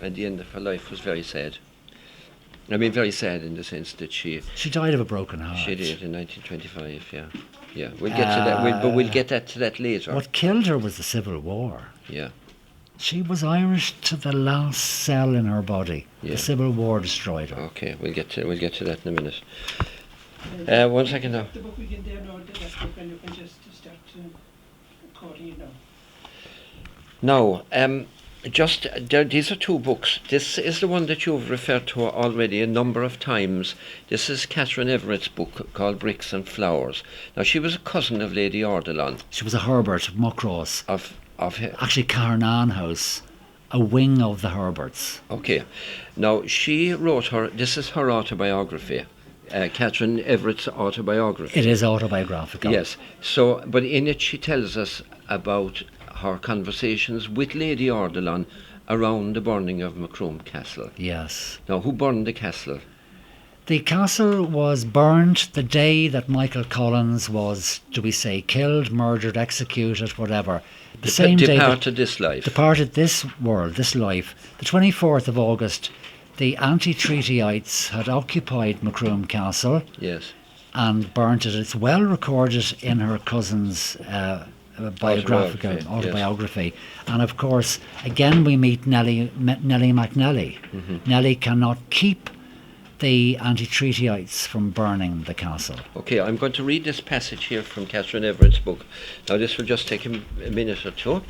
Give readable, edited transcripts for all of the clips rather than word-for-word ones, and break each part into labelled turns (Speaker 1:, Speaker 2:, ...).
Speaker 1: and the end of her life was very sad. I mean, very sad in the sense that she
Speaker 2: died of a broken heart.
Speaker 1: She did in 1925. Yeah. We'll get to that. But we'll get to that later.
Speaker 2: What killed her was the Civil War.
Speaker 1: Yeah.
Speaker 2: She was Irish to the last cell in her body.
Speaker 1: Yeah.
Speaker 2: The Civil War destroyed her.
Speaker 1: Okay, we'll get to that in a minute. 1 second now.
Speaker 3: The book we can download that book and you can just start quoting it now.
Speaker 1: Now, these are two books. This is the one that you've referred to already a number of times. This is Catherine Everett's book called Bricks and Flowers. Now, she was a cousin of Lady Ardilaun.
Speaker 2: She was a Herbert of Muckross.
Speaker 1: Actually,
Speaker 2: Carnan House, a wing of the Herberts.
Speaker 1: Okay. Now, she wrote this is her autobiography. Catherine Everett's autobiography.
Speaker 2: It is autobiographical.
Speaker 1: Yes. So, but in it she tells us about her conversations with Lady Ardilaun around the burning of Macroom Castle.
Speaker 2: Yes.
Speaker 1: Now, who burned the castle?
Speaker 2: The castle was burnt the day that Michael Collins was, do we say, killed, murdered, executed, whatever. The same day
Speaker 1: departed this life.
Speaker 2: Departed this world, this life. The 24th of August, the anti-treatyites had occupied Macroom Castle.
Speaker 1: Yes.
Speaker 2: And burnt it. It's well recorded in her cousin's autobiography. Yes. And of course, again we meet Nellie McNelly. Mm-hmm. Nellie cannot keep the anti-treatyites from burning the castle.
Speaker 1: Okay, I'm going to read this passage here from Catherine Everett's book. Now this will just take a minute or two.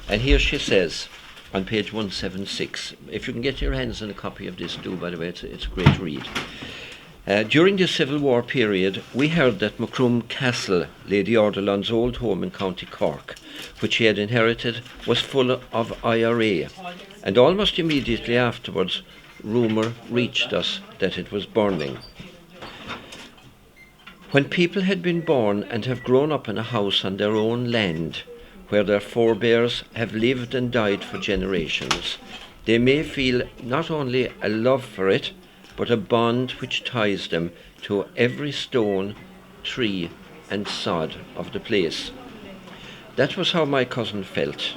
Speaker 1: And here she says, on page 176, if you can get your hands on a copy of this, do, by the way, it's a great read. During the Civil War period, we heard that Macroom Castle, Lady Ardilaun's old home in County Cork, which she had inherited, was full of IRA, and almost immediately afterwards, rumour reached us that it was burning. When people had been born and have grown up in a house on their own land, where their forebears have lived and died for generations, they may feel not only a love for it, but a bond which ties them to every stone, tree and sod of the place. That was how my cousin felt.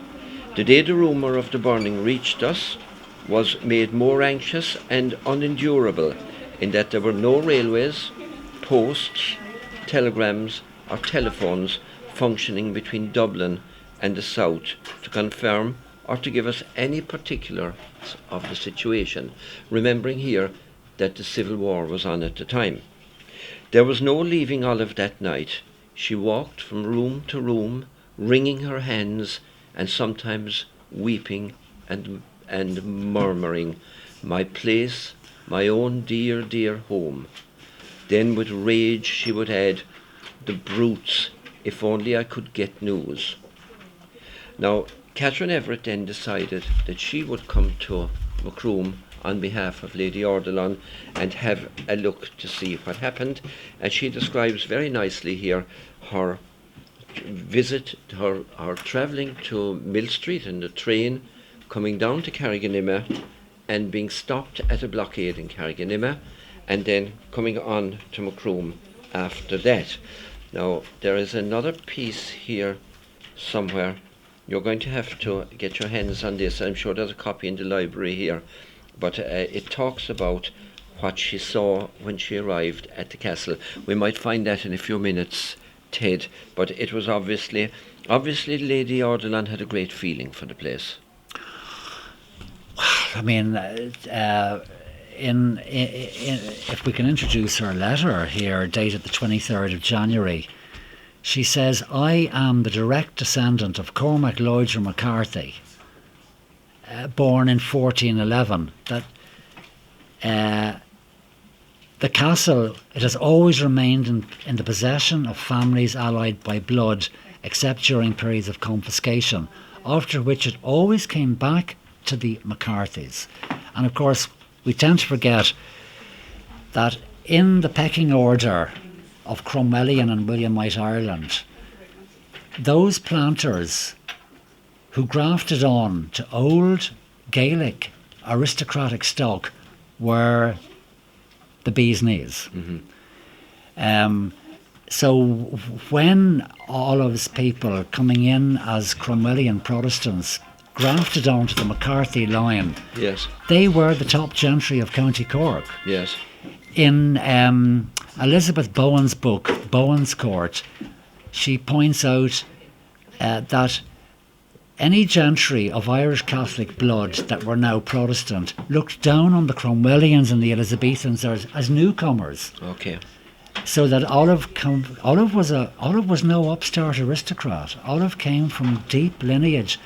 Speaker 1: The day the rumour of the burning reached us was made more anxious and unendurable in that there were no railways, posts, telegrams or telephones functioning between Dublin and the south to confirm or to give us any particulars of the situation, remembering here that the Civil War was on at the time. There was no leaving Olive that night. She walked from room to room, wringing her hands and sometimes weeping and murmuring, "My place, my own dear, dear home." Then with rage she would add, "The brutes, if only I could get news." Now, Catherine Everett then decided that she would come to Macroom on behalf of Lady Ardilaun and have a look to see what happened. And she describes very nicely here her visit, her travelling to Mill Street in the train, coming down to Carriganimmer and being stopped at a blockade in Carriganimmer, and then coming on to Macroom after that. Now, there is another piece here somewhere. You're going to have to get your hands on this. I'm sure there's a copy in the library here. But it talks about what she saw when she arrived at the castle. We might find that in a few minutes, Ted. But it was obviously Lady Ardilaun had a great feeling for the place.
Speaker 2: I mean, if we can introduce her letter here, dated the 23rd of January, she says, "I am the direct descendant of Cormac Lloydra McCarthy, born in 1411. That the castle, it has always remained in the possession of families allied by blood, except during periods of confiscation, after which it always came back to the McCarthys." And of course, we tend to forget that in the pecking order of Cromwellian and Williamite Ireland, those planters who grafted on to old Gaelic aristocratic stock were the bee's knees. Mm-hmm. So when Olive's people coming in as Cromwellian Protestants grafted onto the McCarthy line.
Speaker 1: Yes.
Speaker 2: They were the top gentry of County Cork.
Speaker 1: Yes.
Speaker 2: In Elizabeth Bowen's book, Bowen's Court, she points out that any gentry of Irish Catholic blood that were now Protestant looked down on the Cromwellians and the Elizabethans as newcomers.
Speaker 1: Okay.
Speaker 2: So that Olive was no upstart aristocrat. Olive came from deep lineage.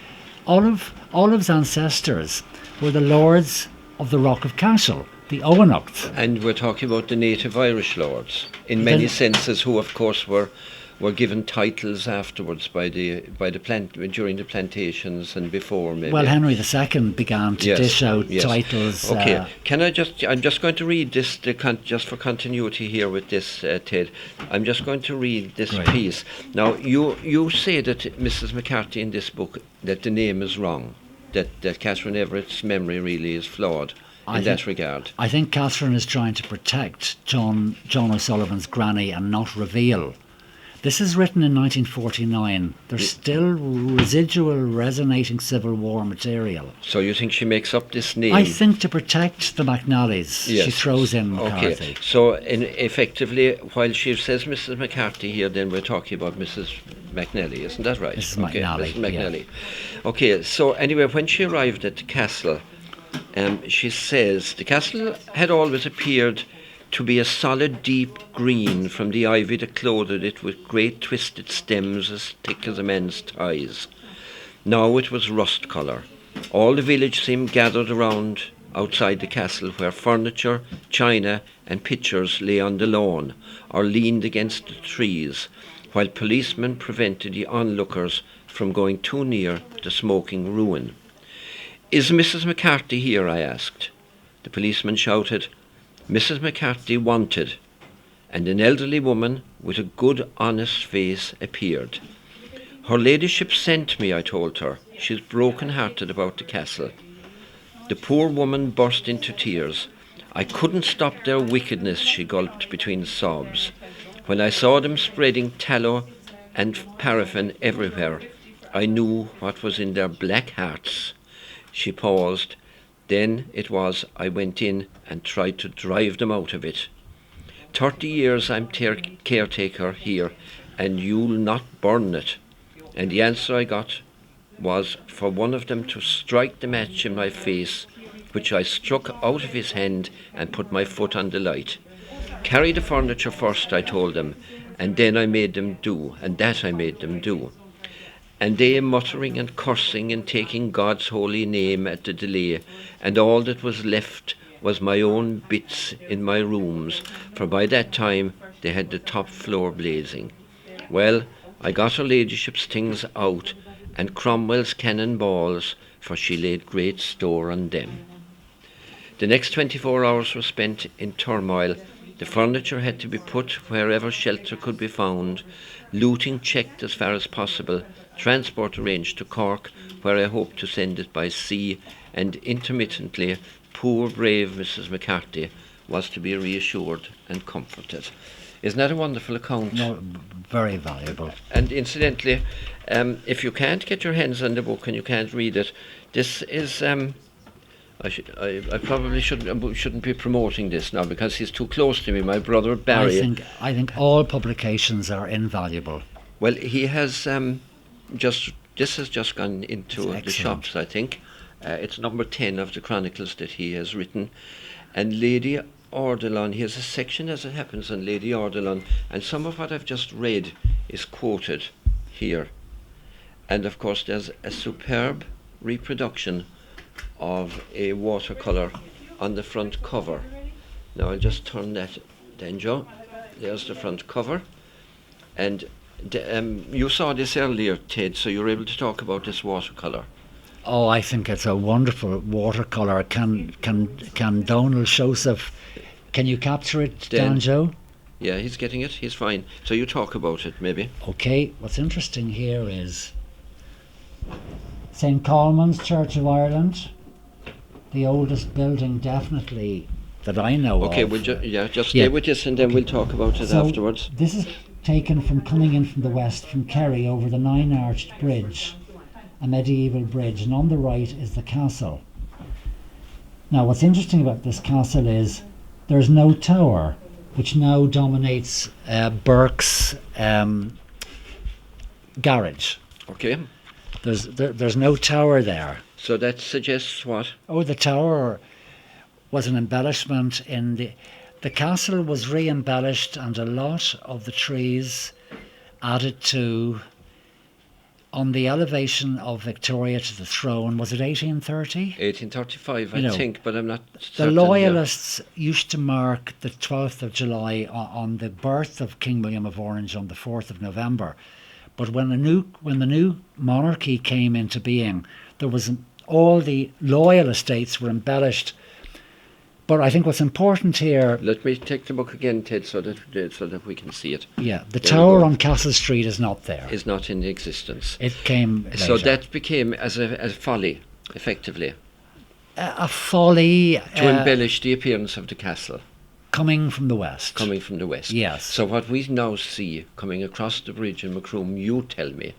Speaker 2: Olive's ancestors were the lords of the Rock of Cashel, the Owenuchts.
Speaker 1: And we're talking about the native Irish lords, in many senses, who of course were given titles afterwards during the plantations and before, maybe.
Speaker 2: Well, Henry II began to dish out titles.
Speaker 1: Okay, I'm just going to read this, just for continuity here with this, Ted. I'm just going to read this piece. Now, you say that Mrs. McCarthy in this book, that the name is wrong, that Catherine Everett's memory really is flawed in that regard. I
Speaker 2: think Catherine is trying to protect John O'Sullivan's granny and not reveal. This is written in 1949. There's still residual resonating Civil War material.
Speaker 1: So you think she makes up this name?
Speaker 2: I think to protect the McNallys, she throws in McCarthy.
Speaker 1: Okay, so effectively, while she says Mrs. McCarthy here, then we're talking about Mrs. McNally, isn't that right?
Speaker 2: Mrs. McNally.
Speaker 1: Mrs. McNally. Yeah. Okay, so anyway, when she arrived at the castle, she says the castle had always appeared to be a solid deep green from the ivy that clothed it with great twisted stems as thick as a man's thighs. Now it was rust colour. All the village seemed gathered around outside the castle, where furniture, china and pictures lay on the lawn or leaned against the trees, while policemen prevented the onlookers from going too near the smoking ruin. "Is Mrs. McCarthy here?" I asked. The policeman shouted, "Mrs. McCarthy wanted," and an elderly woman with a good, honest face appeared. "Her ladyship sent me," I told her. "She's broken-hearted about the castle." The poor woman burst into tears. "I couldn't stop their wickedness," she gulped between sobs. "When I saw them spreading tallow and paraffin everywhere, I knew what was in their black hearts." She paused. "Then it was I went in and tried to drive them out of it. 30 years I'm caretaker here, and you'll not burn it." And the answer I got was for one of them to strike the match in my face, which I struck out of his hand and put my foot on the light. "Carry the furniture first," I told them, and then I made them do, and that I made them do. And they, muttering and cursing and taking God's holy name at the delay, and all that was left was my own bits in my rooms, for by that time they had the top floor blazing. Well, I got her ladyship's things out, and Cromwell's cannon balls, for she laid great store on them. The next 24 hours were spent in turmoil. The furniture had to be put wherever shelter could be found, looting checked as far as possible, transport arranged to Cork, where I hoped to send it by sea, and intermittently poor brave Mrs. McCarthy was to be reassured and comforted. Isn't that a wonderful account?
Speaker 2: No, very valuable.
Speaker 1: And incidentally, if you can't get your hands on the book and you can't read it, this is I probably shouldn't be promoting this now because he's too close to me. My brother Barry.
Speaker 2: I think all publications are invaluable.
Speaker 1: Well, he has this has just gone into the shops, I think. It's number 10 of the Chronicles that he has written. And Lady Ardilaun, he has a section, as it happens, on Lady Ardilaun, and some of what I've just read is quoted here. And of course there's a superb reproduction of a watercolour on the front cover. Now I'll just turn that then, Joe. There's the front cover. And you saw this earlier, Ted, so you were able to talk about this watercolour.
Speaker 2: Oh, I think it's a wonderful watercolour. Can Donald Joseph, can you capture it, Dan Joe?
Speaker 1: Yeah, he's getting it. He's fine. So you talk about it, maybe.
Speaker 2: Okay, what's interesting here is St. Coleman's Church of Ireland, the oldest building definitely that I know of.
Speaker 1: Okay, we'll just stay with this and then we'll talk about it afterwards.
Speaker 2: This is taken from coming in from the west, from Kerry, over the 9-arched bridge a medieval bridge, and on the right is the castle. Now, what's interesting about this castle is there's no tower, which now dominates Burke's garage.
Speaker 1: Okay.
Speaker 2: There's no tower there.
Speaker 1: So that suggests what?
Speaker 2: Oh, the tower was an embellishment in the castle was re-embellished, and a lot of the trees added to on the elevation of Victoria to the throne. Was it 1830?
Speaker 1: 1835, I think, but I'm not certain.
Speaker 2: The Loyalists used to mark the 12th of July on the birth of King William of Orange on the 4th of November. But when the new monarchy came into being, there was all the loyal estates were embellished. But I think what's important here...
Speaker 1: Let me take the book again, Ted, so that we can see it.
Speaker 2: Yeah, the tower on Castle Street is not there.
Speaker 1: Is not in existence.
Speaker 2: It came later.
Speaker 1: So that became as a folly, effectively.
Speaker 2: A folly...
Speaker 1: To embellish the appearance of the castle.
Speaker 2: Coming from the west.
Speaker 1: Coming from the west.
Speaker 2: Yes.
Speaker 1: So what we now see coming across the bridge in Macroom, you tell me,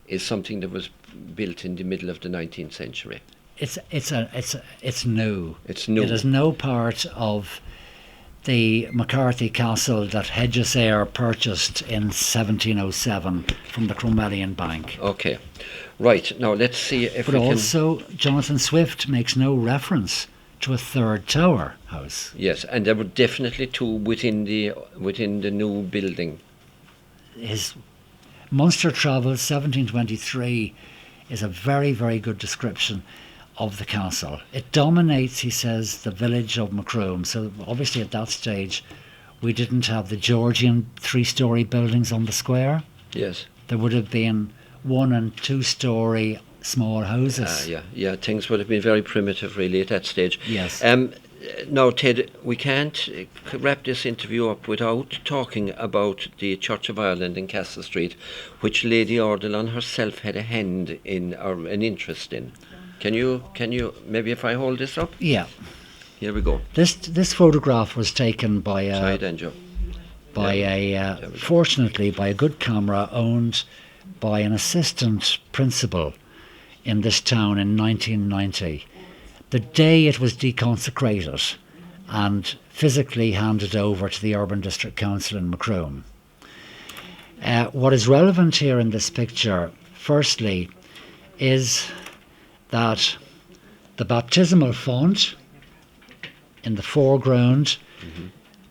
Speaker 1: is something that was built in the middle of the 19th century.
Speaker 2: It's new.
Speaker 1: It's new.
Speaker 2: It is no part of the McCarthy Castle that Hedges Eyre purchased in 1707 from the Cromwellian Bank.
Speaker 1: Okay, right. Now let's see if
Speaker 2: but
Speaker 1: we can...
Speaker 2: But also, Jonathan Swift makes no reference to a third tower house.
Speaker 1: Yes, and there were definitely two within the new building.
Speaker 2: His Munster Travels 1723 is a very, very good description of the castle. It dominates, he says, the village of Macroom. So obviously at that stage we didn't have the Georgian 3-storey buildings on the square.
Speaker 1: Yes.
Speaker 2: There would have been 1- and 2-storey small houses.
Speaker 1: Yeah, things would have been very primitive really at that stage.
Speaker 2: Yes.
Speaker 1: Now, Ted, we can't wrap this interview up without talking about the Church of Ireland in Castle Street, which Lady Ardilaun herself had a hand in or an interest in. Can you maybe if I hold this up?
Speaker 2: Yeah.
Speaker 1: Here we go.
Speaker 2: This photograph was taken by fortunately by a good camera owned by an assistant principal in this town in 1990. The day it was deconsecrated and physically handed over to the Urban District Council in Macroom. What is relevant here in this picture, firstly, is that the baptismal font in the foreground,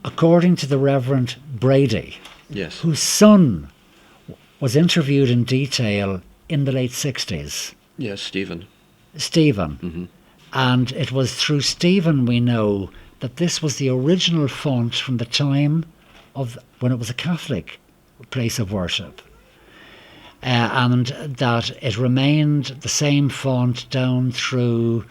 Speaker 2: according to the Reverend Brady,
Speaker 1: yes,
Speaker 2: whose son was interviewed in detail in the late 60s.
Speaker 1: Yes, Stephen.
Speaker 2: Mm-hmm. And it was through Stephen we know that this was the original font from the time of when it was a Catholic place of worship. And that it remained the same font down through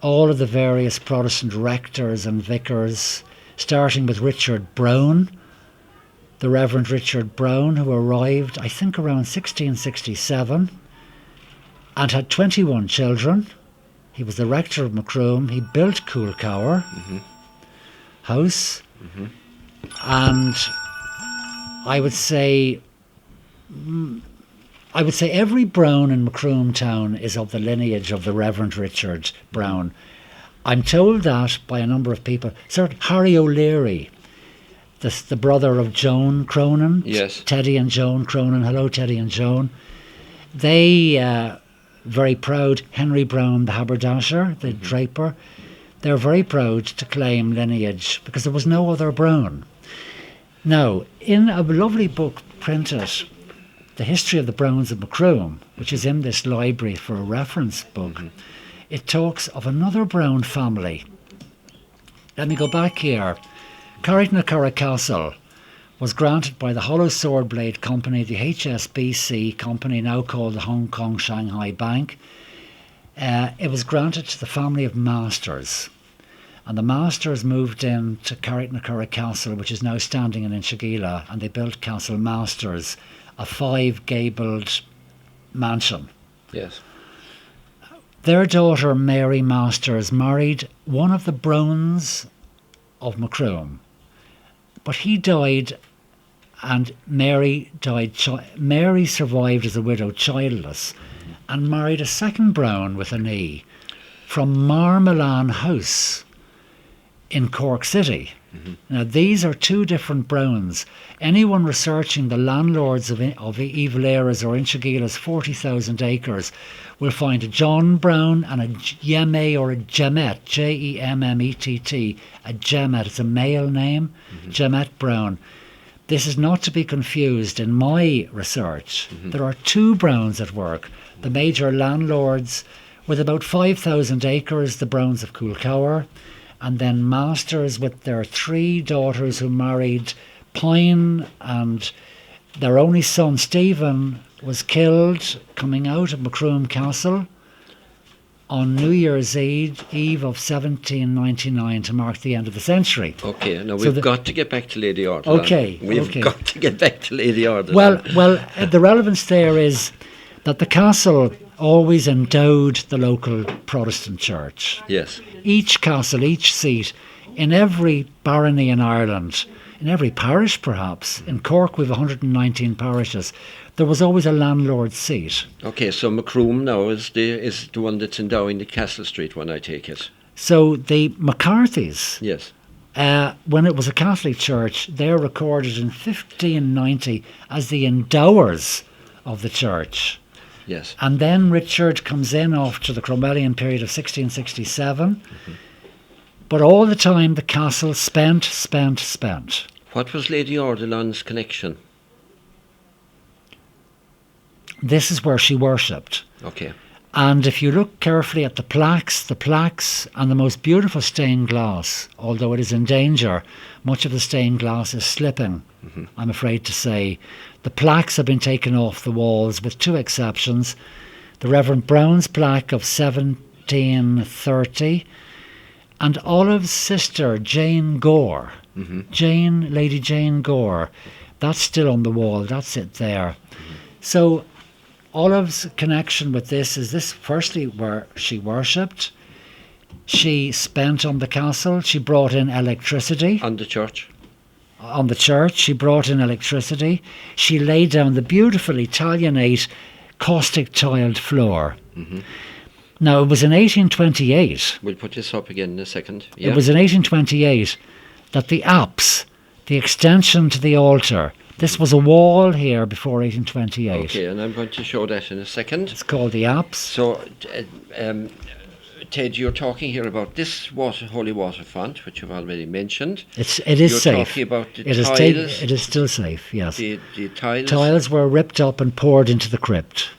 Speaker 2: all of the various Protestant rectors and vicars, starting with Richard Browne, the Reverend Richard Browne, who arrived, I think, around 1667 and had 21 children. He was the rector of Macroom. He built Cooke House. And I would say every Browne in Macroom town is of the lineage of the Reverend Richard Browne. I'm told that by a number of people. Sir Harry O'Leary, the brother of Joan Cronin.
Speaker 1: Yes.
Speaker 2: Teddy and Joan Cronin. Hello, Teddy and Joan. They, very proud, Henry Browne, the haberdasher, the draper, they're very proud to claim lineage because there was no other Browne. Now, in a lovely book printed, The History of the Browns of Macroom, which is in this library for a reference book, it talks of another Browne family. Let me go back here. Caretaker Castle was granted by the Hollow Sword Blade Company, the HSBC company, now called the Hong Kong Shanghai Bank. It was granted to the family of Masters. And the Masters moved in to Caretaker Castle, which is now standing in Inchigeelagh, and they built Castle Masters, a 5-gabled mansion.
Speaker 1: Yes.
Speaker 2: Their daughter, Mary Masters, married one of the Browns of Macroom. But he died, and Mary died. Mary survived as a widow, childless, and married a second Brown with an E from Marmelan House in Cork City. Now, these are two different Browns. Anyone researching the landlords of Evil Eras or Inchigeela's 40,000 acres will find a John Brown and a Yeme or a Jemet, Jemmett, a Jemet. It's a male name, Jemet Brown. This is not to be confused in my research. There are two Browns at work. The major landlords with about 5,000 acres, the Browns of Coolcower, and then masters with their three daughters who married Pine, and their only son Stephen was killed coming out of Macroom Castle on New Year's Eve of 1799 to mark the end of the century.
Speaker 1: Okay, now we've got to get back to Lady Ardilaun.
Speaker 2: Okay.
Speaker 1: We've got to get back to Lady Ardilaun.
Speaker 2: Well, the relevance there is that the castle always endowed the local Protestant church.
Speaker 1: Yes.
Speaker 2: Each castle, each seat, in every barony in Ireland, in every parish perhaps, in Cork we've 119 parishes, there was always a landlord's seat.
Speaker 1: Okay, so Macroom now is the one that's endowing the Castle Street one, I take it.
Speaker 2: So the McCarthys,
Speaker 1: Yes.
Speaker 2: when it was a Catholic church, they're recorded in 1590 as the endowers of the church.
Speaker 1: Yes.
Speaker 2: And then Richard comes in after the Cromwellian period of 1667. But all the time the castle spent.
Speaker 1: What was Lady Ardilaun's connection?
Speaker 2: This is where she worshipped.
Speaker 1: Okay.
Speaker 2: And if you look carefully at the plaques and the most beautiful stained glass, although it is in danger, much of the stained glass is slipping, I'm afraid to say. The plaques have been taken off the walls with two exceptions. The Reverend Brown's plaque of 1730 and Olive's sister Jane Gore, Lady Jane Gore, that's still on the wall, that's it there. So Olive's connection with this is this, firstly, where she worshipped, she spent on the castle, she brought in electricity.
Speaker 1: On the church?
Speaker 2: On the church, she brought in electricity. She laid down the beautiful Italianate caustic tiled floor. Now, it was in 1828.
Speaker 1: We'll put this up again in a second. Yeah.
Speaker 2: It was in 1828 that the apse, the extension to the altar, this was a wall here before 1828.
Speaker 1: Okay, and I'm going to show that in a second.
Speaker 2: It's called the apse.
Speaker 1: So, Ted, you're talking here about this holy water font, which you've already mentioned.
Speaker 2: It is
Speaker 1: you're
Speaker 2: safe.
Speaker 1: You're talking about the
Speaker 2: it
Speaker 1: tiles.
Speaker 2: It is still safe, yes.
Speaker 1: The tiles.
Speaker 2: Tiles were ripped up and poured into the crypt.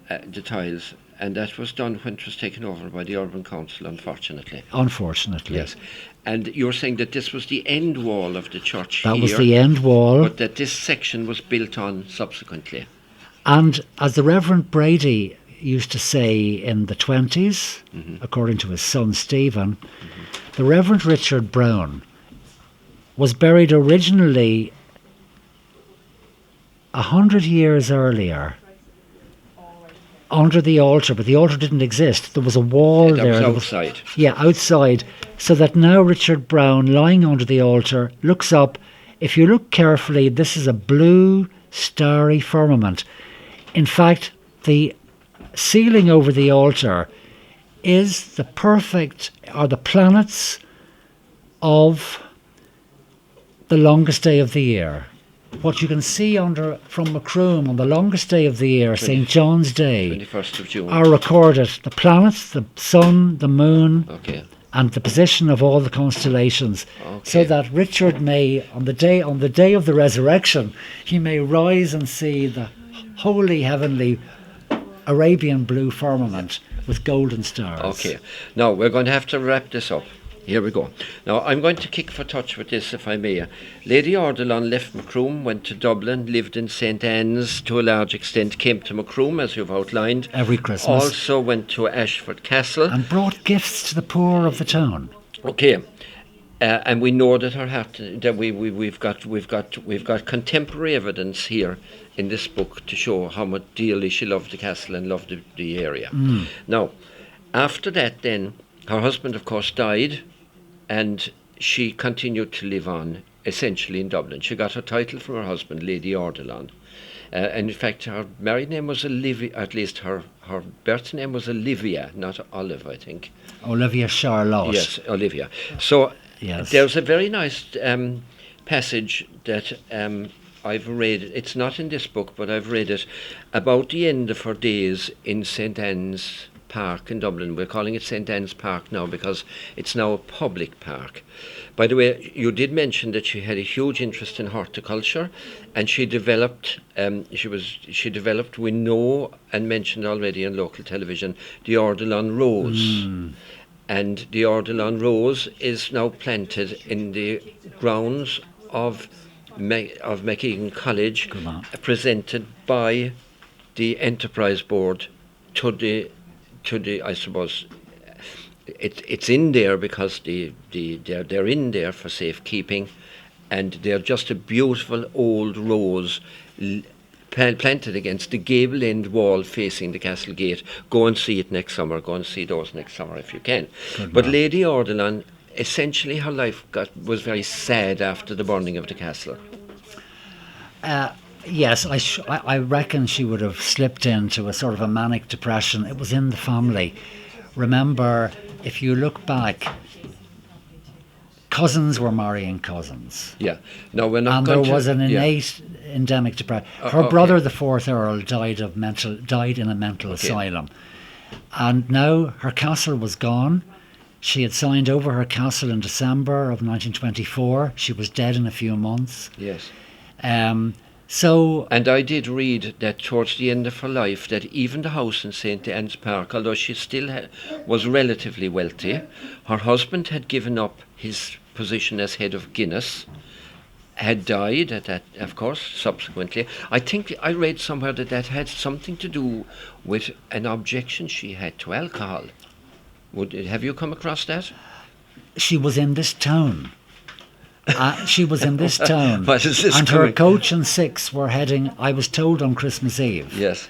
Speaker 1: The tiles. And that was done when it was taken over by the Urban Council, unfortunately.
Speaker 2: Unfortunately.
Speaker 1: Yes. And you're saying that this was the end wall of the church
Speaker 2: That
Speaker 1: here,
Speaker 2: was the end wall.
Speaker 1: but that this section was built on subsequently.
Speaker 2: And as the Reverend Brady used to say in the 20s, according to his son Stephen, the Reverend Richard Brown was buried originally 100 years earlier under the altar, but the altar didn't exist. There was a wall there.
Speaker 1: That was outside.
Speaker 2: Outside. So that now Richard Brown, lying under the altar, looks up. If you look carefully, this is a blue, starry firmament. In fact, the ceiling over the altar is the planets of the longest day of the year. What you can see from Macroom on the longest day of the year, St. John's Day,
Speaker 1: 21st of June,
Speaker 2: are recorded. The planets, the sun, the moon,
Speaker 1: okay,
Speaker 2: and the position of all the constellations, so that Richard may, on the day of the resurrection, he may rise and see the holy heavenly Arabian blue firmament with golden stars.
Speaker 1: Okay, now we're going to have to wrap this up. Here we go. Now, I'm going to kick for touch with this, if I may. Lady Ardilaun left Macroom, went to Dublin, lived in St. Anne's to a large extent, came to Macroom, as you've outlined.
Speaker 2: Every Christmas.
Speaker 1: Also went to Ashford Castle.
Speaker 2: And brought gifts to the poor of the town.
Speaker 1: Okay. And we know that we've got contemporary evidence here in this book to show how much dearly she loved the castle and loved the area. Now, after that then, her husband, of course, died, and she continued to live on, essentially in Dublin. She got her title from her husband, Lady Ardilaun. And in fact, her married name was Olivia, at least her birth name was Olivia, not Olive, I think.
Speaker 2: Olivia Charlotte.
Speaker 1: Yes, Olivia. So
Speaker 2: Yes.
Speaker 1: there's a very nice passage that I've read. It's not in this book, but I've read it about the end of her days in St. Anne's Park in Dublin. We're calling it St. Anne's Park now because it's now a public park. By the way, you did mention that she had a huge interest in horticulture, and she developed. She developed. We know and mentioned already on local television the Ardilaun rose. And the Ardilaun rose is now planted in the grounds of McEgan College, presented by the Enterprise Board to the I suppose it's in there because they're in there for safekeeping, and they're just a beautiful old rose planted against the gable end wall facing the castle gate. Go and see it next summer. Go and see those next summer if you can. But Lady Ardilaun, essentially her life was very sad after the burning of the castle.
Speaker 2: Yes, I reckon she would have slipped into a sort of a manic depression. It was in the family. Remember, if you look back, cousins were marrying cousins.
Speaker 1: Yeah. No, we're not.
Speaker 2: And there was an innate endemic depression. Her brother, the fourth Earl, died in a mental asylum, and now her castle was gone. She had signed over her castle in December of 1924. She was dead in a few months.
Speaker 1: Yes.
Speaker 2: And
Speaker 1: I did read that towards the end of her life, that even the house in St. Anne's Park, although she still was relatively wealthy, her husband had given up his position as head of Guinness, had died at that, of course, subsequently. I think I read somewhere that had something to do with an objection she had to alcohol. Have you come across that?
Speaker 2: She was in this town. She was in this town.
Speaker 1: What is this
Speaker 2: and
Speaker 1: coming?
Speaker 2: Her coach and six were heading, I was told, on Christmas Eve.
Speaker 1: Yes.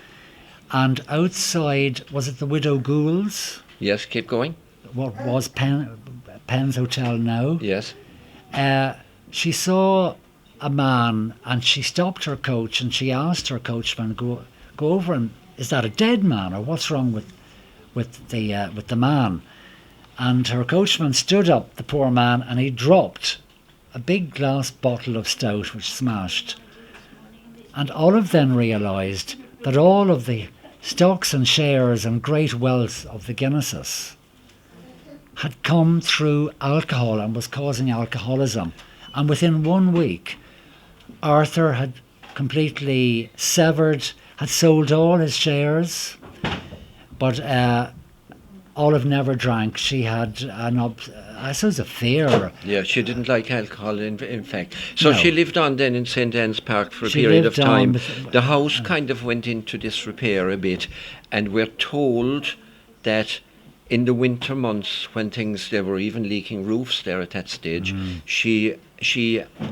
Speaker 2: And outside, was it the Widow Gould's?
Speaker 1: Yes, keep going.
Speaker 2: What was Penn's Hotel now?
Speaker 1: Yes.
Speaker 2: She saw a man, and she stopped her coach, and she asked her coachman, go over and, is that a dead man, or what's wrong with the man? And her coachman stood up, the poor man, and he dropped a big glass bottle of stout which smashed. And Olive then realised that all of the stocks and shares and great wealth of the Guinnesses had come through alcohol and was causing alcoholism. And within 1 week, Arthur had completely had sold all his shares, but Olive never drank. She had I suppose a fear.
Speaker 1: Yeah, she didn't like alcohol, in fact. So
Speaker 2: No.
Speaker 1: she lived on then in St. Anne's Park for a
Speaker 2: She
Speaker 1: period of
Speaker 2: lived on
Speaker 1: time.
Speaker 2: with-
Speaker 1: The house kind of went into disrepair a bit, and we're told that in the winter months, when there were even leaking roofs there at that stage, she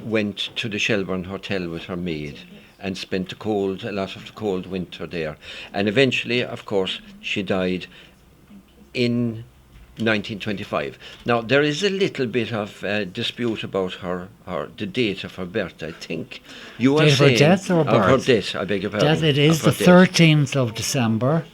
Speaker 1: went to the Shelbourne Hotel with her maid and spent a lot of the cold winter there. And eventually, of course, she died in 1925. Now, there is a little bit of dispute about the date of her birth, I think. You are
Speaker 2: Date of her
Speaker 1: saying...
Speaker 2: death or
Speaker 1: Of her
Speaker 2: birth?
Speaker 1: death, I beg your pardon.
Speaker 2: Death, it is
Speaker 1: Of her
Speaker 2: the
Speaker 1: death.
Speaker 2: 13th of December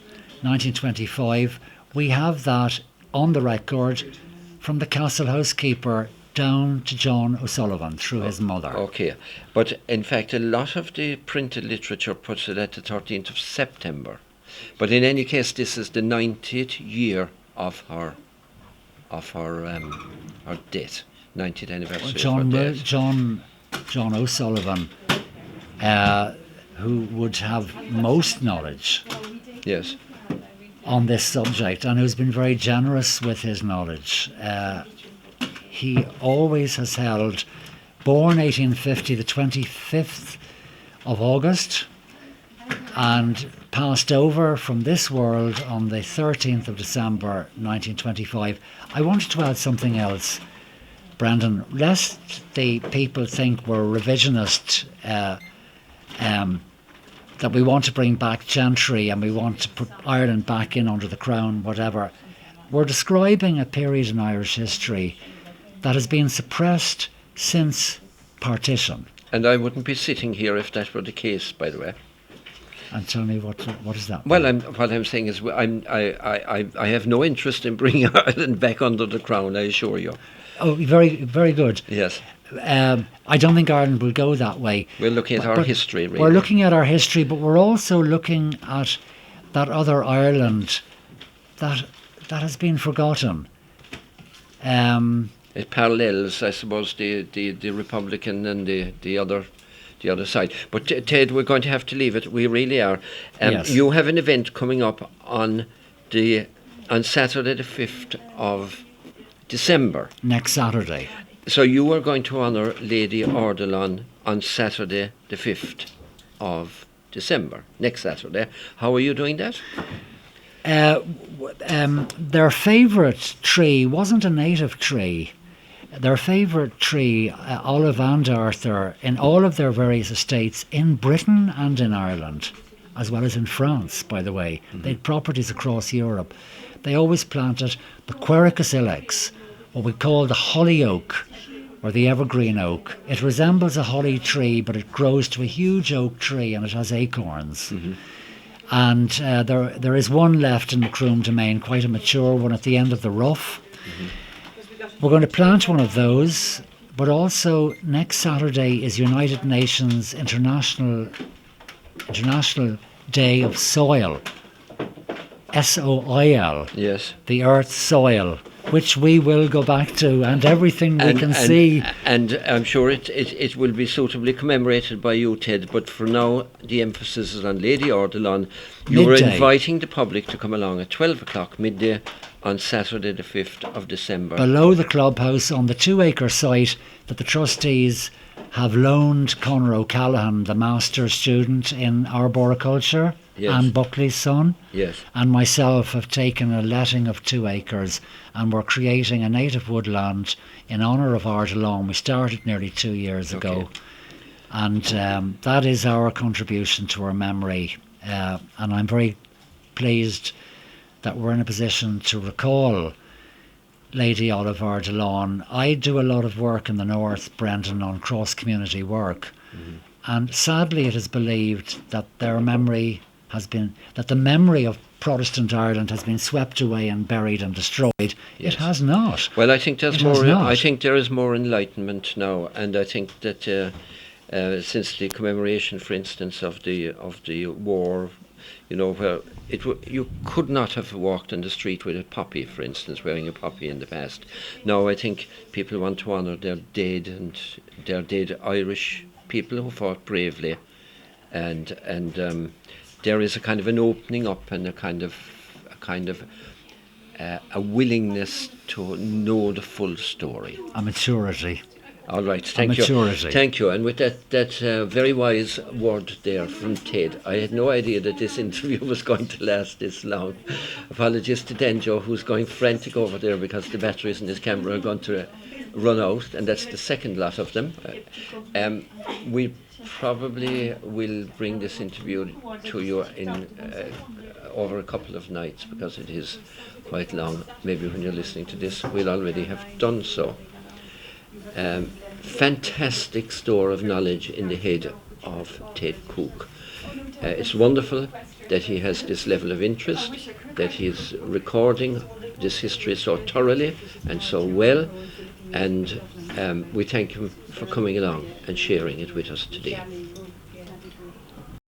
Speaker 2: 1925. We have that on the record from the castle housekeeper down to John O'Sullivan through his mother.
Speaker 1: Okay, but in fact a lot of the printed literature puts it at the 13th of September. But in any case, this is the 90th year of her death, 90th anniversary of her death.
Speaker 2: John O'Sullivan, who would have most knowledge
Speaker 1: Yes.
Speaker 2: on this subject and who's been very generous with his knowledge. He always has held, born 1850, the 25th of August, and passed over from this world on the 13th of December 1925. I wanted to add something else, Brendan, lest the people think we're revisionist, that we want to bring back gentry and we want to put Ireland back in under the crown, whatever. We're describing a period in Irish history that has been suppressed since partition.
Speaker 1: And I wouldn't be sitting here if that were the case, by the way.
Speaker 2: And tell me what is that?
Speaker 1: Well, what I'm saying is I have no interest in bringing Ireland back under the crown, I assure you.
Speaker 2: Oh, very, very good.
Speaker 1: Yes.
Speaker 2: I don't think Ireland will go that way.
Speaker 1: We're looking at our history, really.
Speaker 2: We're looking at our history, but we're also looking at that other Ireland that has been forgotten.
Speaker 1: It parallels, I suppose, the Republican and the other side. But Ted, we're going to have to leave it. We really are.
Speaker 2: Yes.
Speaker 1: You have an event coming up on Saturday the 5th of December.
Speaker 2: Next Saturday.
Speaker 1: So you are going to honour Lady Ardilaun on Saturday the 5th of December, next Saturday. How are you doing that?
Speaker 2: Their favourite tree wasn't a native tree. Their favourite tree, Olive and Arthur, in all of their various estates in Britain and in Ireland, as well as in France, by the way. Mm-hmm. They had properties across Europe. They always planted the Quercus ilex, what we call the holly oak, or the evergreen oak. It resembles a holly tree, but it grows to a huge oak tree and it has acorns. Mm-hmm. And there is one left in Macroom domain, quite a mature one at the end of the rough. Mm-hmm. We're going to plant one of those, but also next Saturday is United Nations International Day of Soil, SOIL.
Speaker 1: Yes. The
Speaker 2: Earth's soil, which we will go back to, and everything we can see.
Speaker 1: And I'm sure it will be suitably commemorated by you, Ted, but for now the emphasis is on Lady Ardilaun. You're inviting the public to come along at 12 o'clock midday on Saturday the 5th of December.
Speaker 2: Below the clubhouse on the 2-acre site that the trustees have loaned Conor O'Callaghan, the master's student in arboriculture, yes, and Buckley's son,
Speaker 1: yes,
Speaker 2: and myself have taken a letting of 2 acres and we're creating a native woodland in honour of Ardilaun. We started nearly 2 years ago, and that is our contribution to her memory, and I'm very pleased that we're in a position to recall Lady Olive Ardilaun. I do a lot of work in the north, Brendan, on cross-community work, and sadly it is believed that their memory has been, that the memory of Protestant Ireland has been swept away and buried and destroyed. Yes. It has not.
Speaker 1: Well, I think there's more. I think there is more enlightenment now, and I think that since the commemoration, for instance, of the war, you know, where you could not have walked in the street with a poppy, for instance, wearing a poppy in the past. Now I think people want to honour their dead Irish people who fought bravely, and there is a kind of an opening up and a kind of a willingness to know the full story.
Speaker 2: A maturity.
Speaker 1: All right, thank you. Thank you. And with that very wise word there from Ted, I had no idea that this interview was going to last this long. Apologies to Denjo, who's going frantic over there because the batteries in his camera are going to run out, and that's the second lot of them. We probably will bring this interview to you in over a couple of nights because it is quite long. Maybe when you're listening to this, we'll already have done so. Fantastic store of knowledge in the head of Ted Cooke. It's wonderful that he has this level of interest, that he is recording this history so thoroughly and so well, and we thank him for coming along and sharing it with us today.